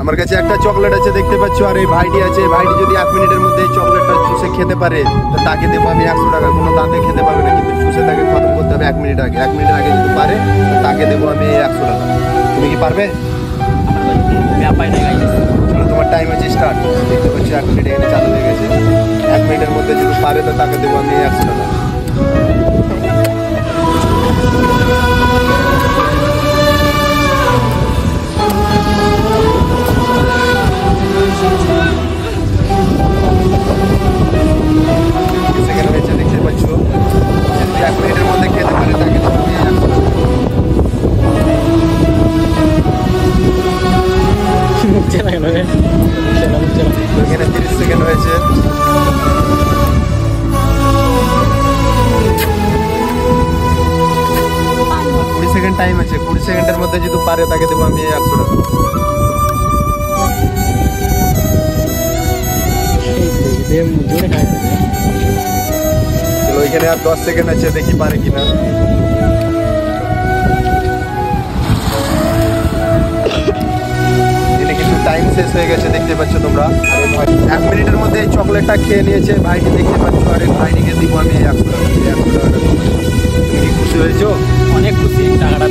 আমার কাছে একটা চকলেট আছে দেখতে পাচ্ছ, আর এই ভাইটি আছে। ভাইটি যদি 1 মিনিটের মধ্যে এই চকলেটটা চুষে খেতে পারে তো তাকে দেবো আমি 100 টাকা। কোনো দাঁতে খেতে পারবে না, কিন্তু চুষে তাকে খতম করতে হবে 1 মিনিট আগে। 1 মিনিটের আগে যদি পারে তো তাকে দেবো আমি 100 টাকা। তুমি কি পারবে? চলো, তোমার টাইম আছে স্টার্ট। দেখতে পাচ্ছি 1 মিনিট এখানে চালু হয়ে গেছে। 1 মিনিটের মধ্যে যদি পারে তো তাকে দেবো আমি 100 টাকা। সেকেন্ড হয়েছে দেখতে পাচ্ছ। যদি 1 মিনিটের মধ্যে খেতে পারে তাকে দেবো আমি 100 টাকা। এখানে 30 সেকেন্ড হয়েছে। 20 সেকেন্ড টাইম আছে। 20 সেকেন্ডের মধ্যে যদি পারে তাকে দেবো আমি 100 টাকা। চলো, এখানে আর 10 সেকেন্ড আছে, দেখি পারে কিনা। এটা কিন্তু টাইম শেষ হয়ে গেছে দেখতে পাচ্ছ তোমরা। আর এই ভাই 1 মিনিটের মধ্যে এই চকলেটটা খেয়ে নিয়েছে ভাইটি, দেখতে পাচ্ছ। আর এই ভাইটিকে দিব আমি 100 টাকা। 100 টাকা। তুমি কি খুশি হয়েছো? অনেক খুশি, টাকাটা